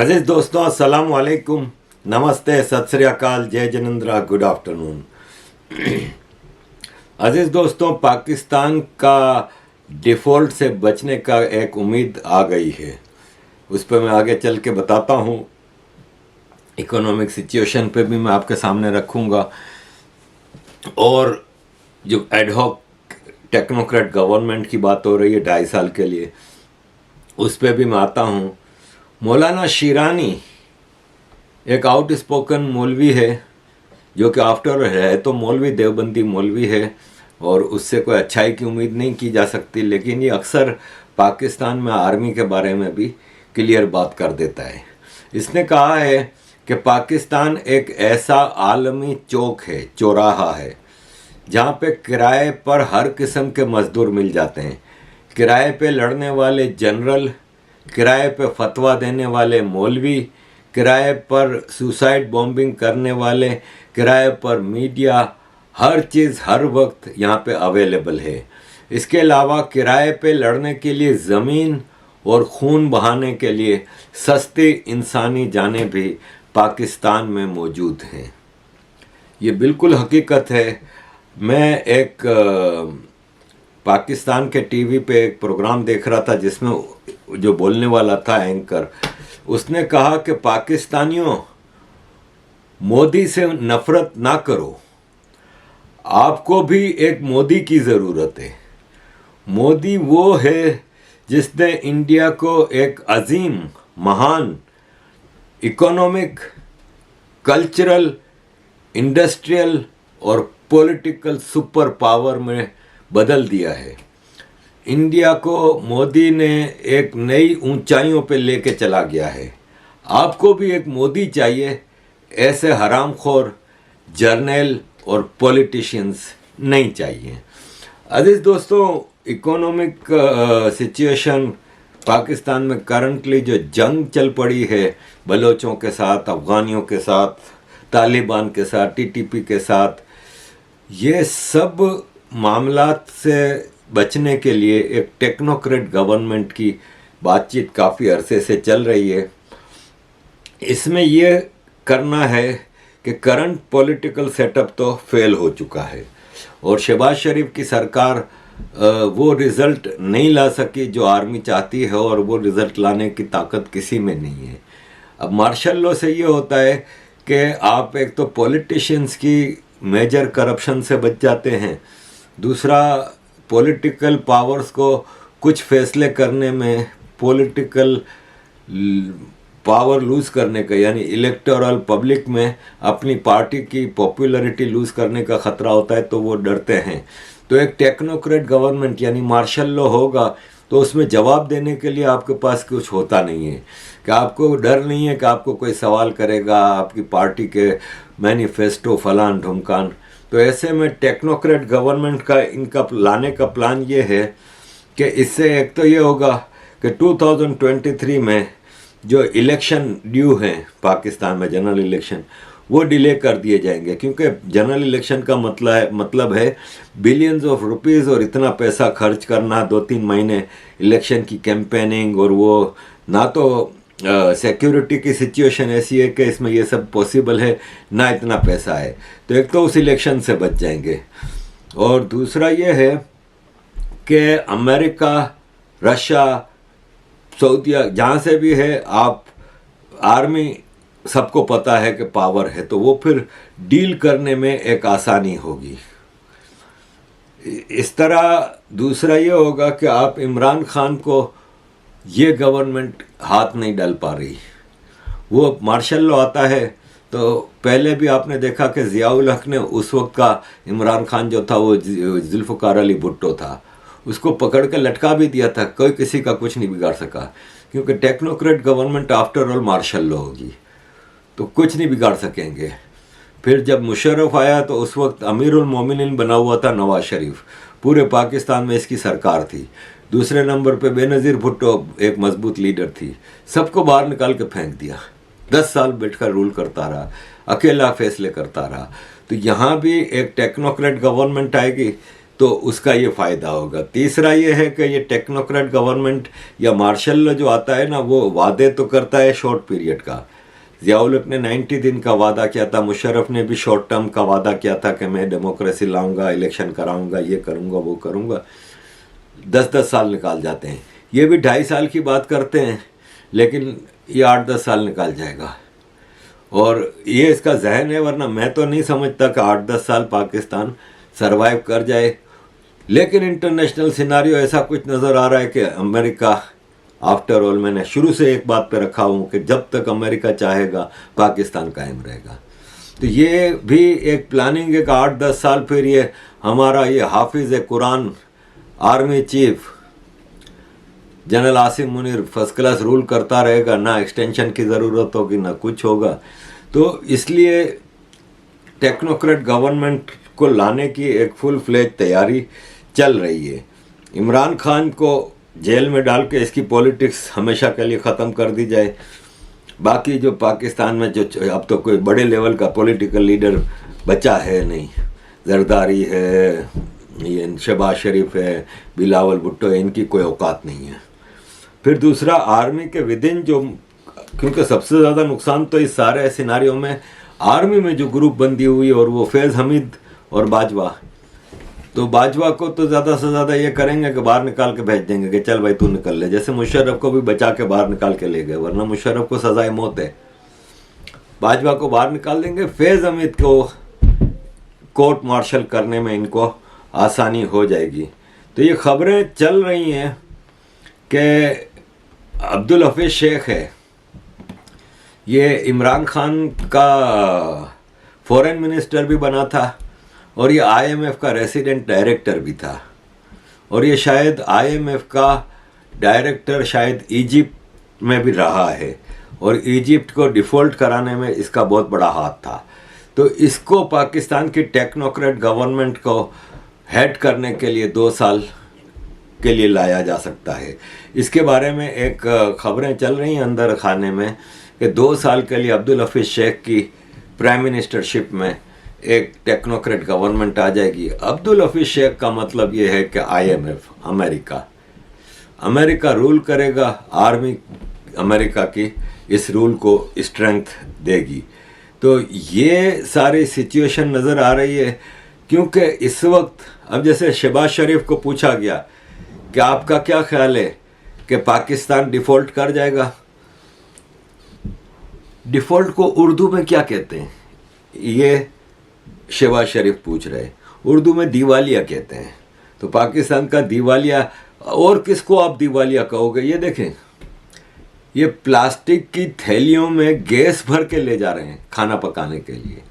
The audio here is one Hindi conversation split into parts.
अजीज दोस्तों, अस्सलाम वालेकुम, नमस्ते, सत श्री अकाल, जय जिनेंद्र, गुड आफ्टरनून। अजीज दोस्तों, पाकिस्तान का डिफ़ॉल्ट से बचने का एक उम्मीद आ गई है। उस पर मैं आगे चल के बताता हूँ। इकोनॉमिक सिचुएशन पे भी मैं आपके सामने रखूँगा और जो एडहॉक टेक्नोक्रेट गवर्नमेंट की बात हो रही है 2.5 साल के लिए, उस पर भी मैं आता हूँ। मौलाना शिरानी एक आउट स्पोकन मौलवी है, जो कि आफ्टर है तो मौलवी, देवबंदी मौलवी है और उससे कोई अच्छाई की उम्मीद नहीं की जा सकती, लेकिन ये अक्सर पाकिस्तान में आर्मी के बारे में भी क्लियर बात कर देता है। इसने कहा है कि पाकिस्तान एक ऐसा आलमी चौक है, चौराहा है, जहाँ पे किराए पर हर किस्म के मजदूर मिल जाते हैं। किराए पे लड़ने वाले जनरल, किराए पे फतवा देने वाले मौलवी, किराए पर सुसाइड बॉम्बिंग करने वाले, किराए पर मीडिया, हर चीज़ हर वक्त यहाँ पे अवेलेबल है। इसके अलावा किराए पे लड़ने के लिए ज़मीन और खून बहाने के लिए सस्ती इंसानी जानें भी पाकिस्तान में मौजूद हैं। ये बिल्कुल हकीकत है। मैं एक पाकिस्तान के टीवी पे एक प्रोग्राम देख रहा था, जिसमें जो बोलने वाला था एंकर, उसने कहा कि पाकिस्तानियों, मोदी से नफरत ना करो, आपको भी एक मोदी की ज़रूरत है। मोदी वो है जिसने इंडिया को एक अजीम, महान इकोनॉमिक, कल्चरल, इंडस्ट्रियल और पॉलिटिकल सुपर पावर में बदल दिया है। इंडिया को मोदी ने एक नई ऊंचाइयों पे लेके चला गया है। आपको भी एक मोदी चाहिए। ऐसे हरामखोर जर्नल और पॉलिटिशियंस नहीं चाहिए। अजीज दोस्तों, इकोनॉमिक सिचुएशन पाकिस्तान में करंटली जो जंग चल पड़ी है बलोचों के साथ, अफ़गानियों के साथ, तालिबान के साथ, टीटीपी के साथ, ये सब मामलात से बचने के लिए एक टेक्नोक्रेट गवर्नमेंट की बातचीत काफ़ी अरसे से चल रही है। इसमें ये करना है कि करंट पॉलिटिकल सेटअप तो फेल हो चुका है और शहबाज शरीफ की सरकार वो रिज़ल्ट नहीं ला सकी जो आर्मी चाहती है, और वो रिज़ल्ट लाने की ताकत किसी में नहीं है। अब मार्शल लॉ से ये होता है कि आप एक तो पॉलिटिशियंस की मेजर करप्शन से बच जाते हैं, दूसरा पॉलिटिकल पावर्स को कुछ फैसले करने में पॉलिटिकल पावर लूज़ करने का, यानी इलेक्टोरल पब्लिक में अपनी पार्टी की पॉपुलैरिटी लूज़ करने का ख़तरा होता है, तो वो डरते हैं। तो एक टेक्नोक्रेट गवर्नमेंट यानी मार्शल लॉ होगा तो उसमें जवाब देने के लिए आपके पास कुछ होता नहीं है, कि आपको डर नहीं है कि आपको कोई सवाल करेगा आपकी पार्टी के मैनिफेस्टो फलान ढुमकान। तो ऐसे में टेक्नोक्रेट गवर्नमेंट का इनका लाने का प्लान ये है कि इससे एक तो ये होगा कि 2023 में जो इलेक्शन ड्यू हैं पाकिस्तान में, जनरल इलेक्शन, वो डिले कर दिए जाएंगे, क्योंकि जनरल इलेक्शन का मतलब है बिलियंस ऑफ रुपीज़ और इतना पैसा खर्च करना, 2-3 महीने इलेक्शन की कैंपेनिंग, और वो ना तो सिक्योरिटी की सिचुएशन ऐसी है कि इसमें ये सब पॉसिबल है, ना इतना पैसा है। तो एक तो उस इलेक्शन से बच जाएंगे, और दूसरा ये है कि अमेरिका, रशिया, सऊदीया, जहाँ से भी है, आप आर्मी सबको पता है कि पावर है, तो वो फिर डील करने में एक आसानी होगी। इस तरह दूसरा ये होगा कि आप इमरान खान को ये गवर्नमेंट हाथ नहीं डाल पा रही। वो मार्शल लॉ आता है तो पहले भी आपने देखा कि ज़ियाउल हक ने, उस वक्त का इमरान खान जो था वो जुल्फ़िकार अली भुट्टो था, उसको पकड़ के लटका भी दिया था। कोई किसी का कुछ नहीं बिगाड़ सका, क्योंकि technocrat government after all martial law होगी, तो कुछ नहीं बिगाड़ सकेंगे। फिर जब मुशर्रफ आया तो उस वक्त अमीरुल मोमिनीन बना हुआ था नवाज शरीफ, पूरे पाकिस्तान में इसकी सरकार थी। दूसरे नंबर पे बेनज़ीर भुट्टो एक मजबूत लीडर थी, सबको बाहर निकाल के फेंक दिया। 10 साल बैठकर रूल करता रहा, अकेला फैसले करता रहा। तो यहाँ भी एक टेक्नोक्रेट गवर्नमेंट आएगी तो उसका ये फ़ायदा होगा। तीसरा ये है कि ये टेक्नोक्रेट गवर्नमेंट या मार्शल लॉ जो आता है ना, वो वादे तो करता है शॉर्ट पीरियड का। ज़ियाउल हक ने 90 दिन का वादा किया था, मुशर्रफ ने भी शॉर्ट टर्म का वादा किया था कि मैं डेमोक्रेसी लाऊंगा, इलेक्शन कराऊंगा, ये करूंगा, वो करूंगा। 10-10 साल निकाल जाते हैं। ये भी 2.5 साल की बात करते हैं, लेकिन ये 8-10 साल निकाल जाएगा। और ये इसका जहन है, वरना मैं तो नहीं समझता कि 8-10 साल पाकिस्तान सरवाइव कर जाए। लेकिन इंटरनेशनल सिनारियो ऐसा कुछ नज़र आ रहा है कि अमेरिका, आफ्टर ऑल मैंने शुरू से एक बात पे रखा हूँ कि जब तक अमेरिका चाहेगा पाकिस्तान कायम रहेगा। तो ये भी एक प्लानिंग है कि 8-10 साल फिर ये हमारा ये हाफिज़ Quran army chief general Asim Munir first class rule करता रहेगा, ना एक्सटेंशन की ज़रूरत होगी ना कुछ होगा। तो इसलिए टेक्नोक्रेट गवर्नमेंट को लाने की एक फुल फ्लेज तैयारी चल रही है। इमरान खान को जेल में डाल के इसकी पॉलिटिक्स हमेशा के लिए ख़त्म कर दी जाए। बाकी जो पाकिस्तान में जो अब तो कोई बड़े लेवल का पॉलिटिकल लीडर बचा है नहीं, जरदारी है, ये शहबाज शरीफ है, बिलावल भुट्टो है, इनकी कोई औकात नहीं है। फिर दूसरा आर्मी के विदिन जो, क्योंकि सबसे ज़्यादा नुकसान तो इस सारे सिनारियों में आर्मी में जो ग्रुप बंदी हुई और वो फैज़ हमीद और बाजवा, तो बाजवा को तो ज़्यादा से ज़्यादा ये करेंगे कि बाहर निकाल के भेज देंगे कि चल भाई तू निकल ले, जैसे मुशर्रफ को भी बचा के बाहर निकाल के ले गए, वरना मुशर्रफ को सजाए मौत है। बाजवा को बाहर निकाल देंगे, फैज़ हमीद को कोर्ट मार्शल करने में इनको आसानी हो जाएगी। तो ये खबरें चल रही हैं कि अब्दुल हफीज़ शेख है, ये इमरान खान का फॉरेन मिनिस्टर भी बना था और ये IMF का रेसिडेंट डायरेक्टर भी था, और ये शायद IMF का डायरेक्टर शायद इजिप्ट में भी रहा है, और इजिप्ट को डिफ़ॉल्ट कराने में इसका बहुत बड़ा हाथ था। तो इसको पाकिस्तान की टेक्नोक्रेट गवर्नमेंट को हेड करने के लिए 2 साल के लिए लाया जा सकता है। इसके बारे में एक खबरें चल रही हैं अंदर खाने में कि 2 साल के लिए अब्दुल हफीज़ शेख की प्राइम मिनिस्टरशिप में एक टेक्नोक्रेट गवर्नमेंट आ जाएगी। अब्दुल हफीज़ शेख का मतलब ये है कि IMF अमेरिका रूल करेगा, आर्मी अमेरिका की इस रूल को स्ट्रेंथ देगी। तो ये सारी सिचुएशन नज़र आ रही है, क्योंकि इस वक्त अब जैसे शहबाज शरीफ को पूछा गया कि आपका क्या ख्याल है कि पाकिस्तान डिफ़ॉल्ट कर जाएगा। डिफ़ॉल्ट को उर्दू में क्या कहते हैं, ये शहबाज शरीफ पूछ रहे। उर्दू में दिवालिया कहते हैं। तो पाकिस्तान का दिवालिया, और किसको आप दिवालिया कहोगे? ये देखें, ये प्लास्टिक की थैलियों में गैस भर के ले जा रहे हैं खाना पकाने के लिए।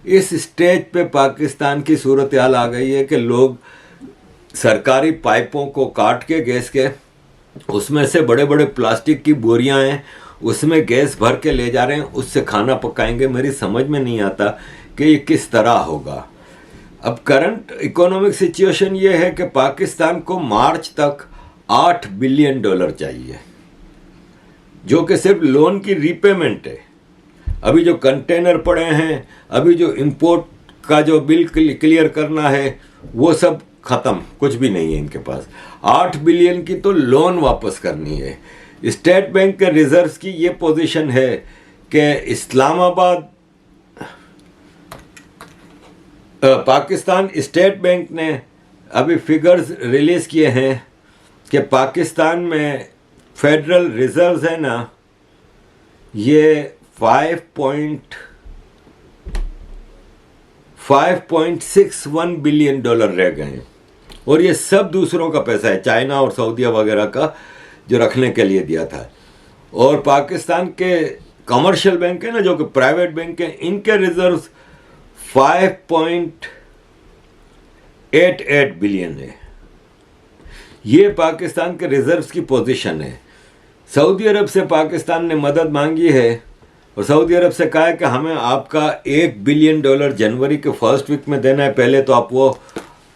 इस स्टेज पे पाकिस्तान की सूरत हाल आ गई है कि लोग सरकारी पाइपों को काट के गैस के, उसमें से बड़े बड़े प्लास्टिक की बोरियां हैं, उसमें गैस भर के ले जा रहे हैं, उससे खाना पकाएंगे। मेरी समझ में नहीं आता कि ये किस तरह होगा। अब करंट इकोनॉमिक सिचुएशन ये है कि पाकिस्तान को मार्च तक $8 बिलियन चाहिए, जो कि सिर्फ लोन की रीपेमेंट है। अभी जो कंटेनर पड़े हैं, अभी जो इंपोर्ट का जो बिल क्लियर करना है, वो सब ख़त्म, कुछ भी नहीं है इनके पास। 8 बिलियन की तो लोन वापस करनी है। स्टेट बैंक के रिजर्व्स की ये पोजीशन है कि इस्लामाबाद, पाकिस्तान स्टेट बैंक ने अभी फिगर्स रिलीज़ किए हैं कि पाकिस्तान में फेडरल रिजर्व्स है ना, ये $5.61 बिलियन रह गए हैं, और ये सब दूसरों का पैसा है, चाइना और सऊदीया वगैरह का जो रखने के लिए दिया था। और पाकिस्तान के कमर्शियल बैंक है ना, जो कि प्राइवेट बैंक है, इनके रिजर्व्स 5.88 बिलियन है। ये पाकिस्तान के रिजर्व्स की पोजीशन है। सऊदी अरब से पाकिस्तान ने मदद मांगी है, और सऊदी अरब से कहा है कि हमें आपका $1 बिलियन जनवरी के फर्स्ट वीक में देना है। पहले तो आप वो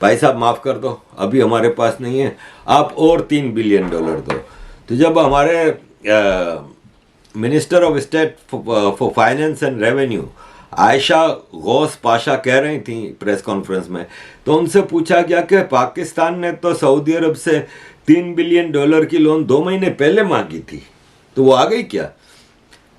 पैसा माफ़ कर दो, अभी हमारे पास नहीं है, आप और $3 बिलियन दो। तो जब हमारे minister of state for finance and revenue Ayesha Ghaus Pasha कह रही थी प्रेस कॉन्फ्रेंस में, तो उनसे पूछा गया कि पाकिस्तान ने तो सऊदी अरब से $3 बिलियन की लोन 2 महीने पहले मांगी थी, तो वो आ गई क्या?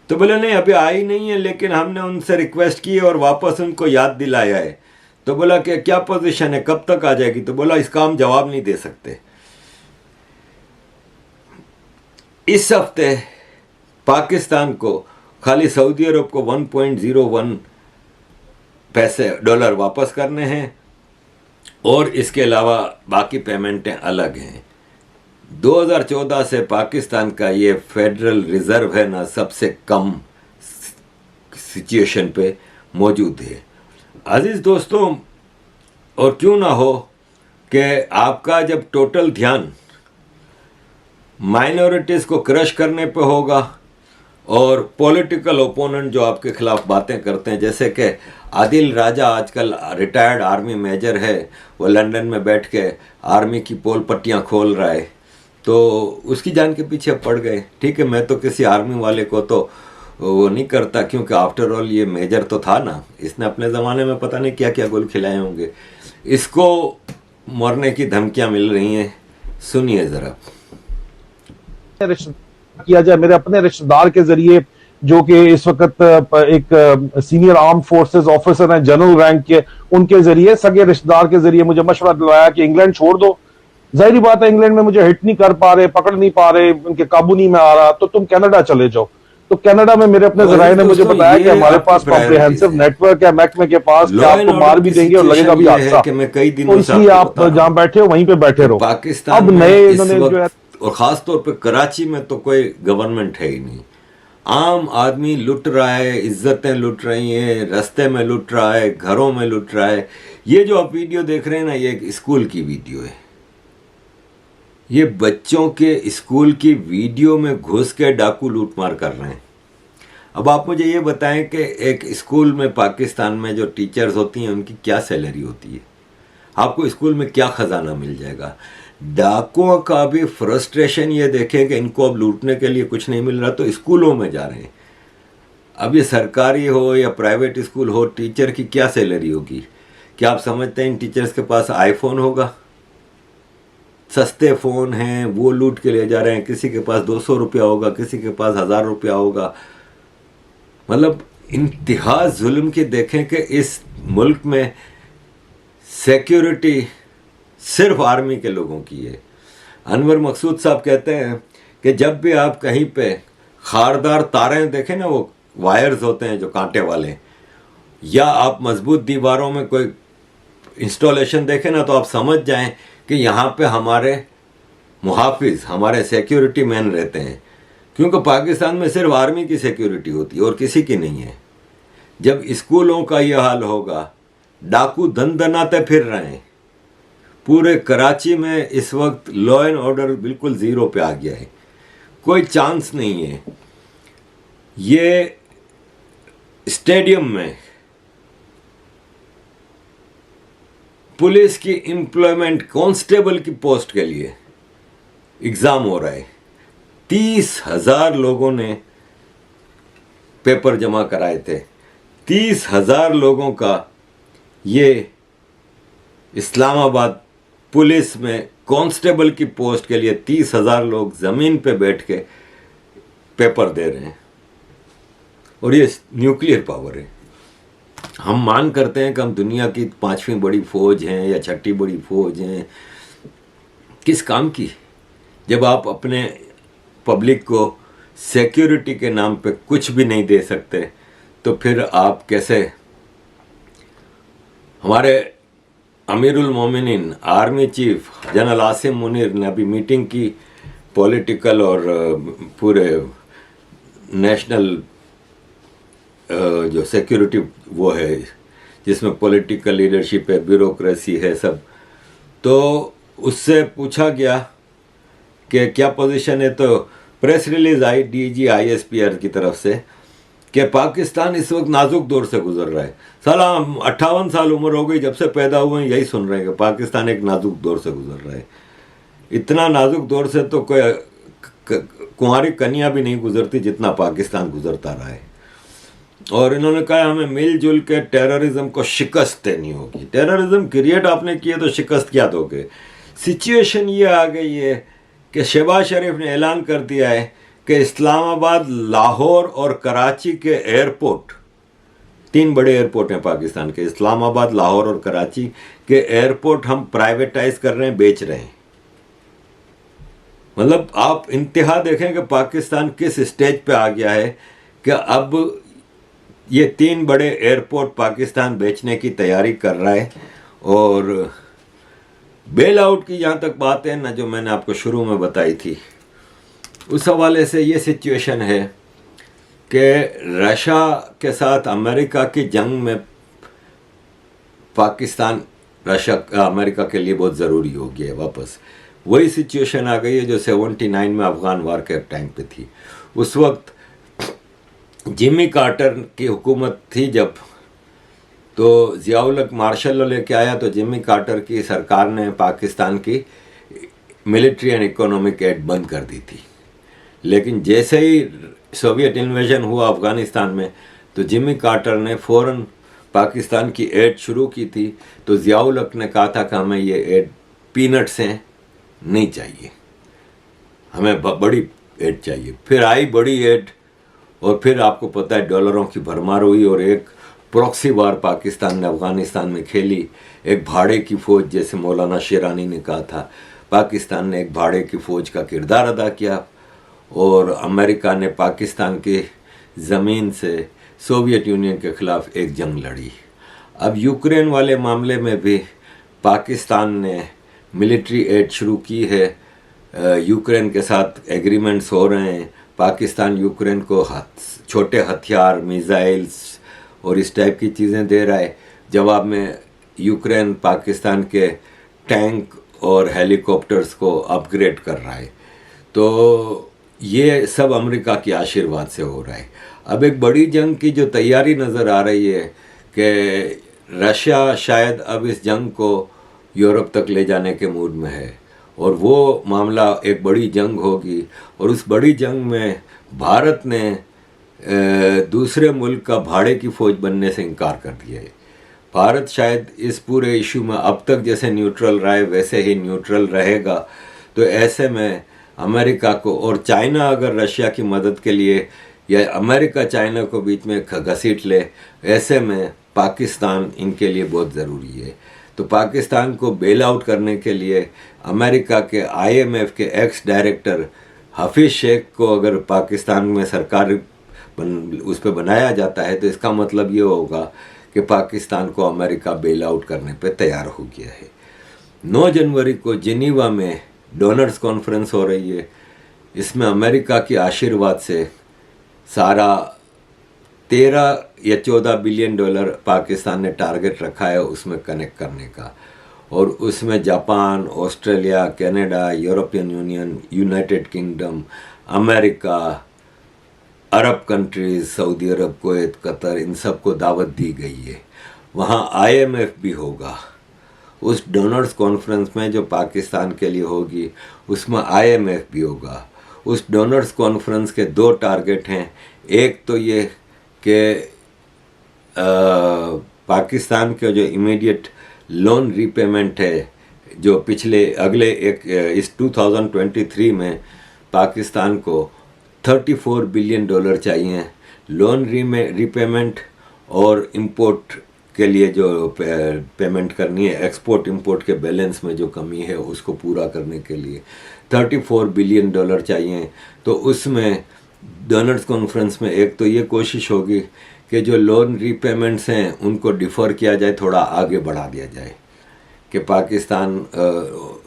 तो बोले नहीं, अभी आई नहीं है, लेकिन हमने उनसे रिक्वेस्ट की और वापस उनको याद दिलाया है। तो बोला कि क्या पोजीशन है, कब तक आ जाएगी? तो बोला इसका हम जवाब नहीं दे सकते। इस हफ्ते पाकिस्तान को खाली सऊदी अरब को 1.01 पैसे डॉलर वापस करने हैं और इसके अलावा बाकी पेमेंटें अलग हैं। 2014 से पाकिस्तान का ये फेडरल रिजर्व है ना, सबसे कम सिचुएशन पे मौजूद है। अजीज दोस्तों, और क्यों ना हो कि आपका जब टोटल ध्यान माइनॉरिटीज़ को क्रश करने पे होगा और पॉलिटिकल ओपोनेंट जो आपके खिलाफ बातें करते हैं, जैसे कि आदिल राजा आजकल रिटायर्ड आर्मी मेजर है, वो लंदन में बैठ के आर्मी की पोल पट्टियाँ खोल रहा है, तो उसकी जान के पीछे पड़ गए। ठीक है, मैं तो किसी आर्मी वाले को तो वो नहीं करता, क्योंकि आफ्टर ऑल ये मेजर तो था ना, इसने अपने ज़माने में पता नहीं क्या क्या गोल खिलाए होंगे। इसको मरने की धमकियाँ मिल रही हैं, सुनिए ज़रा। किया जाए मेरे अपने रिश्तेदार के जरिए, जो कि इस वक्त एक सीनियर आर्म फोर्सेस ऑफिसर हैं, जनरल रैंक के, उनके जरिए, सगे रिश्तेदार के जरिए मुझे मशवरा दिलाया कि इंग्लैंड छोड़ दो। जाहिर बात है, इंग्लैंड में मुझे हिट नहीं कर पा रहे, पकड़ नहीं पा रहे, उनके काबू नहीं में आ रहा, तो तुम कनाडा चले जाओ। तो कनाडा में मेरे अपने जराये ने मुझे बताया कि हमारे पास कॉम्प्रिहेंसिव नेटवर्क है महकमे के पास, कि आपको मार भी देंगे और लगेगा भी हादसा, तो इसलिए आप जहां बैठे हो वहीं पे बैठे रहो। पाकिस्तान अब नए इन्होंने जो है, और ख़ास तौर पे कराची में तो कोई गवर्नमेंट है ही नहीं, आम आदमी लुट रहा है, इज्जतें लुट रही हैं, रास्ते में लुट रहा है, घरों में लुट रहा है। ये जो आप वीडियो देख रहे हैं ना, ये एक स्कूल की वीडियो है। ये बच्चों के स्कूल की वीडियो में घुस के डाकू लूटमार कर रहे हैं। अब आप मुझे ये बताएं कि एक स्कूल में पाकिस्तान में जो टीचर्स होती हैं उनकी क्या सैलरी होती है? आपको स्कूल में क्या खजाना मिल जाएगा? डाकुओं का भी फ्रस्ट्रेशन ये देखें कि इनको अब लूटने के लिए कुछ नहीं मिल रहा, तो स्कूलों में जा रहे हैं। अब ये सरकारी हो या प्राइवेट स्कूल हो, टीचर की क्या सैलरी होगी? क्या आप समझते हैं इन टीचर्स के पास आईफोन होगा? सस्ते फ़ोन हैं, वो लूट के ले जा रहे हैं। किसी के पास 200 रुपया होगा, किसी के पास 1000 रुपया होगा। मतलब इंतहा जुल्म की देखें कि इस मुल्क में सिक्योरिटी सिर्फ आर्मी के लोगों की है। अनवर मकसूद साहब कहते हैं कि जब भी आप कहीं पे खारदार तारें देखें ना, वो वायर्स होते हैं जो कांटे वाले, या आप मजबूत दीवारों में कोई इंस्टॉलेशन देखें ना, तो आप समझ जाएं कि यहाँ पे हमारे मुहाफिज, हमारे सिक्योरिटी मैन रहते हैं। क्योंकि पाकिस्तान में सिर्फ आर्मी की सिक्योरिटी होती है और किसी की नहीं है। जब स्कूलों का ये हाल होगा, डाकू दनाते फिर रहे हैं। पूरे कराची में इस वक्त लॉ एंड ऑर्डर बिल्कुल ज़ीरो पे आ गया है, कोई चांस नहीं है। ये स्टेडियम में पुलिस की एम्प्लॉयमेंट कांस्टेबल की पोस्ट के लिए एग्ज़ाम हो रहा है। 30,000 लोगों ने पेपर जमा कराए थे। 30,000 लोगों का ये इस्लामाबाद पुलिस में कांस्टेबल की पोस्ट के लिए 30,000 लोग ज़मीन पे बैठ के पेपर दे रहे हैं। और ये न्यूक्लियर पावर है। हम मान करते हैं कि हम दुनिया की 5वीं बड़ी फौज हैं या 6ठी बड़ी फौज हैं। किस काम की? जब आप अपने पब्लिक को सिक्योरिटी के नाम पे कुछ भी नहीं दे सकते, तो फिर आप कैसे? हमारे अमीरुल मोमिनीन army chief general Asim Munir ने अभी मीटिंग की, पॉलिटिकल और पूरे नेशनल जो सिक्योरिटी वो है, जिसमें पॉलिटिकल लीडरशिप है, ब्यूरोक्रेसी है सब। तो उससे पूछा गया कि क्या पोजीशन है, तो प्रेस रिलीज आई DG ISPR की तरफ से कि पाकिस्तान इस वक्त नाजुक दौर से गुजर रहा है। साला 58 साल उम्र हो गई जब से पैदा हुए हैं, यही सुन रहे हैं कि पाकिस्तान एक नाजुक दौर से गुजर रहा है। इतना नाजुक दौर से तो कोई कुंवारी कन्या भी नहीं गुजरती जितना पाकिस्तान गुजरता रहा है। और इन्होंने कहा हमें मिलजुल के टेररिज्म को शिकस्त देनी होगी। टेररिज्म क्रिएट आपने किए तो शिकस्त क्या दोगे? सिचुएशन ये आ गई है कि शहबाज शरीफ ने ऐलान कर दिया है कि इस्लामाबाद, लाहौर और कराची के एयरपोर्ट, 3 बड़े एयरपोर्ट हैं पाकिस्तान के, इस्लामाबाद, लाहौर और कराची के एयरपोर्ट हम प्राइवेटाइज कर रहे हैं, बेच रहे हैं। मतलब आप इंतहा देखें कि पाकिस्तान किस स्टेज पे आ गया है कि अब ये 3 बड़े एयरपोर्ट पाकिस्तान बेचने की तैयारी कर रहा है। और बेल आउट की जहाँ तक बात है ना, जो मैंने आपको शुरू में बताई थी, उस हवाले से ये सिचुएशन है कि रशिया के साथ अमेरिका की जंग में पाकिस्तान रशिया अमेरिका के लिए बहुत ज़रूरी हो गया है। वापस वही सिचुएशन आ गई है जो 79 में अफ़गान वार के टाइम पे थी। उस वक्त जिमी कार्टर की हुकूमत थी जब, तो ज़ियाउल हक मार्शल लॉ लेके आया, तो जिमी कार्टर की सरकार ने पाकिस्तान की मिलिट्री एंड इकोनॉमिक एड बंद कर दी थी। लेकिन जैसे ही सोवियत इन्वेजन हुआ अफ़गानिस्तान में, तो जिमी कार्टर ने फ़ौरन पाकिस्तान की एड शुरू की थी। तो ज़ियाउल हक ने कहा था कि हमें ये एड पीनट्स हैं, नहीं चाहिए, हमें बड़ी एड चाहिए। फिर आई बड़ी एड, और फिर आपको पता है डॉलरों की भरमार हुई और एक प्रॉक्सी वार पाकिस्तान ने अफ़गानिस्तान में खेली। एक भाड़े की फ़ौज, जैसे मौलाना शेरानी ने कहा था, पाकिस्तान ने एक भाड़े की फ़ौज का किरदार अदा किया और अमेरिका ने पाकिस्तान की ज़मीन से सोवियत यूनियन के ख़िलाफ़ एक जंग लड़ी। अब यूक्रेन वाले मामले में भी पाकिस्तान ने मिलिट्री एड शुरू की है, यूक्रेन के साथ एग्रीमेंट्स हो रहे हैं। पाकिस्तान यूक्रेन को छोटे हथियार, मिसाइल्स और इस टाइप की चीज़ें दे रहा है। जवाब में यूक्रेन पाकिस्तान के टैंक और हेलीकॉप्टर्स को अपग्रेड कर रहा है। तो ये सब अमेरिका के आशीर्वाद से हो रहा है। अब एक बड़ी जंग की जो तैयारी नज़र आ रही है कि रशिया शायद अब इस जंग को यूरोप तक ले जाने के मूड में है, और वो मामला एक बड़ी जंग होगी। और उस बड़ी जंग में भारत ने दूसरे मुल्क का भाड़े की फ़ौज बनने से इनकार कर दिया है। भारत शायद इस पूरे इशू में अब तक जैसे न्यूट्रल रहा है वैसे ही न्यूट्रल रहेगा। तो ऐसे में अमेरिका को, और चाइना अगर रशिया की मदद के लिए, या अमेरिका चाइना को बीच में घसीट ले, ऐसे में पाकिस्तान इनके लिए बहुत ज़रूरी है। तो पाकिस्तान को बेल आउट करने के लिए अमेरिका के IMF के एक्स डायरेक्टर हफीज़ शेख को अगर पाकिस्तान में सरकार उस पर बनाया जाता है, तो इसका मतलब ये होगा कि पाकिस्तान को अमेरिका बेल आउट करने पे तैयार हो गया है। 9 जनवरी को जिनीवा में डोनर्स कॉन्फ्रेंस हो रही है। इसमें अमेरिका के आशीर्वाद से सारा 13 या 14 बिलियन डॉलर पाकिस्तान ने टारगेट रखा है उसमें कनेक्ट करने का। और उसमें Japan, Australia, Canada, European Union, United Kingdom, America, Arab countries, Saudi Arab, Kuwait, Qatar, इन सब को दावत दी गई है। वहाँ IMF भी होगा। उस डोनर्स कॉन्फ्रेंस में जो पाकिस्तान के लिए होगी उसमें IMF भी होगा। उस डोनर्स कॉन्फ्रेंस के 2 टारगेट हैं। एक तो ये कि पाकिस्तान के जो इमीडिएट लोन रीपेमेंट है, जो अगले इस 2023 में पाकिस्तान को 34 बिलियन डॉलर चाहिए लोन रीपेमेंट, और इंपोर्ट के लिए जो पेमेंट करनी है, एक्सपोर्ट इंपोर्ट के बैलेंस में जो कमी है उसको पूरा करने के लिए 34 बिलियन डॉलर चाहिए। तो उसमें डोनर्स कॉन्फ्रेंस में एक तो ये कोशिश होगी कि जो लोन रीपेमेंट्स हैं उनको डिफ़र किया जाए, थोड़ा आगे बढ़ा दिया जाए कि पाकिस्तान।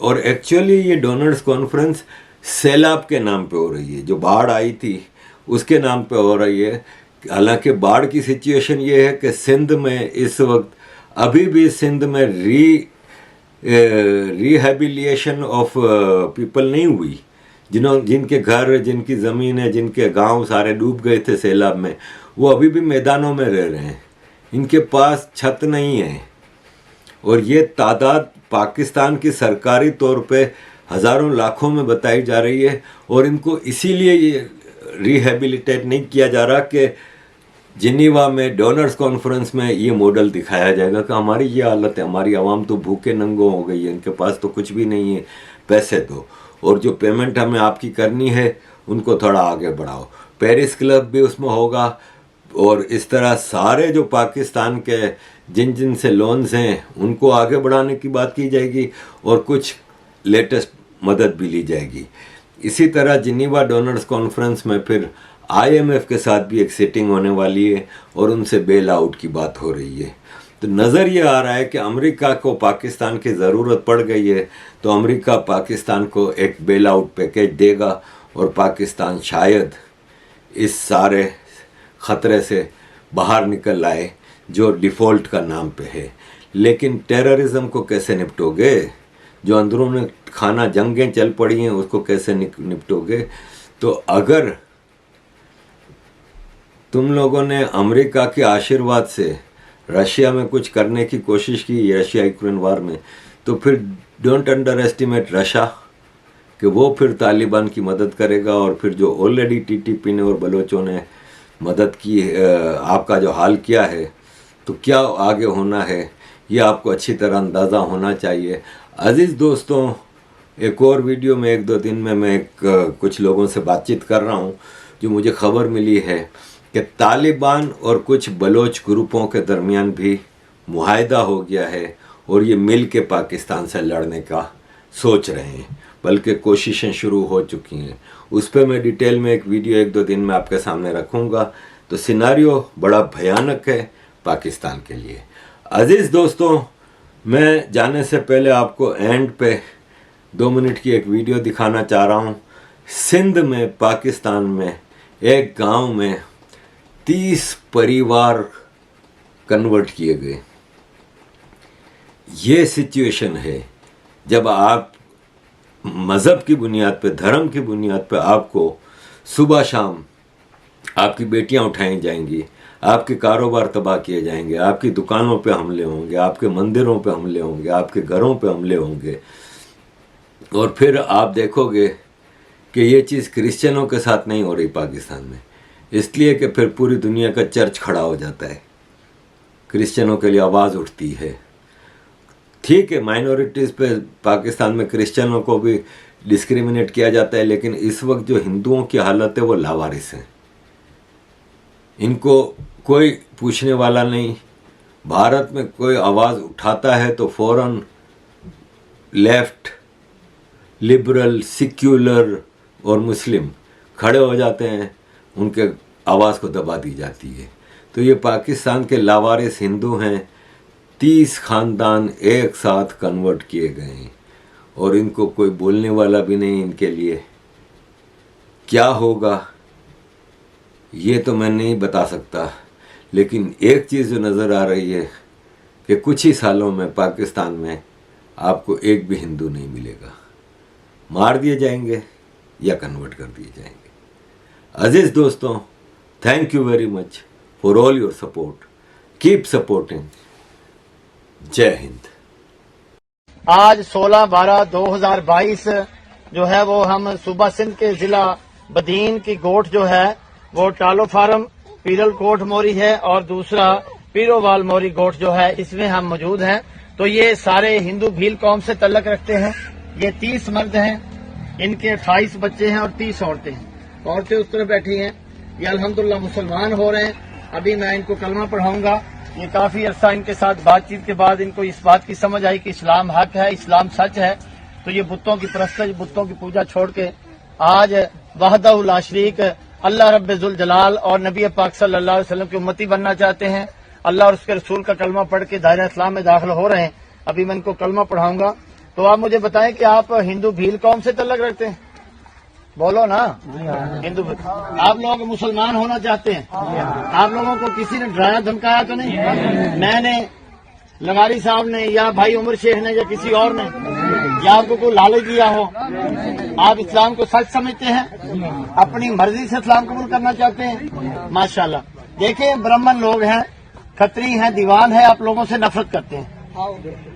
और एक्चुअली ये डोनर्स कॉन्फ्रेंस सैलाब के नाम पे हो रही है, जो बाढ़ आई थी उसके नाम पे हो रही है। हालांकि बाढ़ की सिचुएशन ये है कि सिंध में इस वक्त अभी भी सिंध में रिहेबिलिटेशन ऑफ पीपल नहीं हुई, जिनके घर, जिनकी ज़मीन है, जिनके गांव सारे डूब गए थे सैलाब में, वो अभी भी मैदानों में रह रहे हैं, इनके पास छत नहीं है। और ये तादाद पाकिस्तान की सरकारी तौर पे हज़ारों लाखों में बताई जा रही है। और इनको इसीलिए ये रिहेबिलिटेट नहीं किया जा रहा कि जिनीवा में डोनर्स कॉन्फ्रेंस में ये मॉडल दिखाया जाएगा कि हमारी ये हालत है, हमारी आवाम तो भूखे नंगो हो गई है, इनके पास तो कुछ भी नहीं है, पैसे दो और जो पेमेंट हमें आपकी करनी है उनको थोड़ा आगे बढ़ाओ। पेरिस क्लब भी उसमें होगा और इस तरह सारे जो पाकिस्तान के जिन जिन से लोन्स हैं उनको आगे बढ़ाने की बात की जाएगी और कुछ लेटेस्ट मदद भी ली जाएगी। इसी तरह जिनीवा डोनर्स कॉन्फ्रेंस में फिर IMF के साथ भी एक सीटिंग होने वाली है और उनसे बेल आउट की बात हो रही है। तो नज़र ये आ रहा है कि अमेरिका को पाकिस्तान की ज़रूरत पड़ गई है तो अमेरिका पाकिस्तान को एक बेल आउट पैकेज देगा और पाकिस्तान शायद इस सारे ख़तरे से बाहर निकल आए जो डिफ़ॉल्ट का नाम पे है। लेकिन टेररिज्म को कैसे निपटोगे? जो अंदरूनी खाना जंगें चल पड़ी हैं उसको कैसे निपटोगे? तो अगर तुम लोगों ने अमेरिका के आशीर्वाद से रशिया में कुछ करने की कोशिश की, रशिया यूक्रेन वार में, तो फिर डोंट अंडर एस्टिमेट रशिया कि वो फिर तालिबान की मदद करेगा और फिर जो ऑलरेडी TTP ने और बलोचों ने मदद की, आपका जो हाल किया है, तो क्या आगे होना है ये आपको अच्छी तरह अंदाज़ा होना चाहिए। अज़ीज़ दोस्तों, एक और वीडियो में 1-2 दिन में मैं कुछ लोगों से बातचीत कर रहा हूँ जो मुझे खबर मिली है कि तालिबान और कुछ बलोच ग्रुपों के दरमियान भी मुआहदा हो गया है और ये मिल के पाकिस्तान से लड़ने का सोच रहे हैं, बल्कि कोशिशें शुरू हो चुकी हैं। उस पर मैं डिटेल में एक वीडियो 1-2 दिन में आपके सामने रखूँगा। तो सिनारियो बड़ा भयानक है पाकिस्तान के लिए। अज़ीज़ दोस्तों, मैं जाने से पहले आपको एंड पे 2 मिनट की एक वीडियो दिखाना चाह रहा हूँ। सिंध में, पाकिस्तान में एक गांव में 30 परिवार कन्वर्ट किए गए। ये सिचुएशन है जब आप मज़हब की बुनियाद पे, धर्म की बुनियाद पे आपको सुबह शाम आपकी बेटियां उठाई जाएंगी, आपके कारोबार तबाह किए जाएंगे, आपकी दुकानों पे हमले होंगे, आपके मंदिरों पे हमले होंगे, आपके घरों पे हमले होंगे। और फिर आप देखोगे कि ये चीज़ क्रिश्चियनों के साथ नहीं हो रही पाकिस्तान में, इसलिए कि फिर पूरी दुनिया का चर्च खड़ा हो जाता है, क्रिश्चियनों के लिए आवाज़ उठती है। ठीक है, माइनॉरिटीज़ पे पाकिस्तान में क्रिश्चियनों को भी डिस्क्रिमिनेट किया जाता है, लेकिन इस वक्त जो हिंदुओं की हालत है वो लावारिस है, इनको कोई पूछने वाला नहीं। भारत में कोई आवाज़ उठाता है तो फ़ौरन लेफ्ट, लिबरल, सिक्युलर और मुस्लिम खड़े हो जाते हैं, उनके आवाज़ को दबा दी जाती है। तो ये पाकिस्तान के लावारिस हिंदू हैं, 30 ख़ानदान एक साथ कन्वर्ट किए गए हैं और इनको कोई बोलने वाला भी नहीं। इनके लिए क्या होगा ये तो मैं नहीं बता सकता, लेकिन एक चीज़ जो नज़र आ रही है कि कुछ ही सालों में पाकिस्तान में आपको एक भी हिंदू नहीं मिलेगा, मार दिए जाएंगे या कन्वर्ट कर दिए जाएंगे। अजीज़ दोस्तों, thank you very much for all your support, keep supporting. जय हिंद। आज 16/12/2022 जो है वो हम सूबा सिंध के जिला बदीन की गोठ जो है वो टालो फार्म पीरल कोट मोरी है और दूसरा पीरोवाल मोरी गोठ जो है, इसमें हम मौजूद हैं। तो ये सारे हिंदू भील कौम से तल्लक रखते हैं। ये 30 मर्द हैं, इनके 28 बच्चे हैं और 30 औरतें हैं। औरतें उस तरफ बैठी हैं, ये अल्हम्दुलिल्लाह मुसलमान हो रहे हैं। अभी मैं इनको कलमा पढ़ाऊंगा। ये काफी अरसा इनके साथ बातचीत के बाद इनको इस बात की समझ आई कि इस्लाम हक है, इस्लाम सच है। तो ये बुतों की परस्तश, बुतों की पूजा छोड़ के आज वहदहु ला शरीक अल्लाह रब्बुल जलाल और नबी पाक सल्लल्लाहु अलैहि वसल्लम की उम्मती बनना चाहते हैं। अल्लाह और उसके रसूल का कलमा पढ़ के दायरा इस्लाम में दाखिल हो रहे हैं। अभी मैं इनको कलमा पढ़ाऊंगा। तो आप मुझे बताएं कि आप हिंदू भील कौम से तल्लक रखते हैं? बोलो ना। हिंदू, आप लोग मुसलमान होना चाहते हैं? आप लोगों को किसी ने डराया धमकाया तो नहीं? मैंने, लगारी साहब ने या भाई उमर शेख ने या किसी और ने, या आपको कोई लालच दिया हो? आप इस्लाम को सच समझते हैं, अपनी मर्जी से इस्लाम कबूल करना चाहते हैं? माशाल्लाह। देखिए, ब्राह्मण लोग हैं, खत्री हैं, दीवान है, आप लोगों से नफरत करते हैं।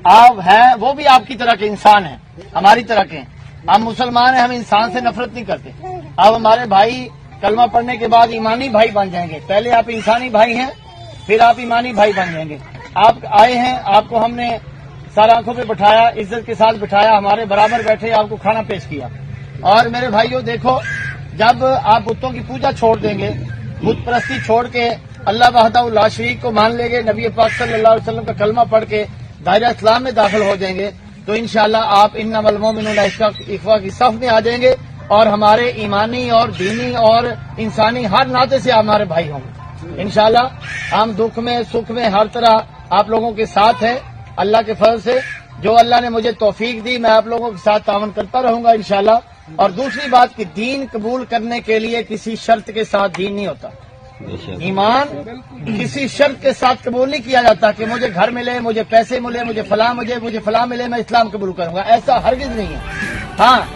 आप हैं, वो भी आपकी तरह के इंसान हैं, हमारी तरह के। हम मुसलमान हैं, हम इंसान से नफरत नहीं करते। अब हमारे भाई कलमा पढ़ने के बाद ईमानी भाई बन जाएंगे। पहले आप इंसानी भाई हैं, फिर आप ईमानी भाई बन जाएंगे। आप आए हैं, आपको हमने सर आंखों पे बिठाया, इज्जत के साथ बिठाया, हमारे बराबर बैठे, आपको खाना पेश किया। और मेरे भाइयों देखो, जब आप बुतों की पूजा छोड़ देंगे, बुत परस्ती छोड़ के अल्लाह वहदहू ला शरीक को मान लेंगे, नबी पाक सल्लल्लाहु अलैहि वसल्लम का कलमा पढ़ के दायरा इस्लाम में दाखिल हो जाएंगे, तो इंशाअल्लाह आप इन्नमल मोमिनूना इख्वा की सफ में आ जाएंगे और हमारे ईमानी और दीनी और इंसानी हर नाते से हमारे भाई होंगे। इंशाअल्लाह हम दुख में सुख में हर तरह आप लोगों के साथ हैं। अल्लाह के फजल से जो अल्लाह ने मुझे तौफीक दी, मैं आप लोगों के साथ तावन करता रहूंगा इंशाअल्लाह। और दूसरी बात कि दीन कबूल करने के लिए किसी शर्त के साथ दीन नहीं होता। ईमान किसी शर्त के साथ कबूल नहीं किया जाता कि मुझे घर मिले, मुझे पैसे मिले, मुझे फलां मिले, मैं इस्लाम कबूल करूंगा, ऐसा हरगिज नहीं है। हाँ,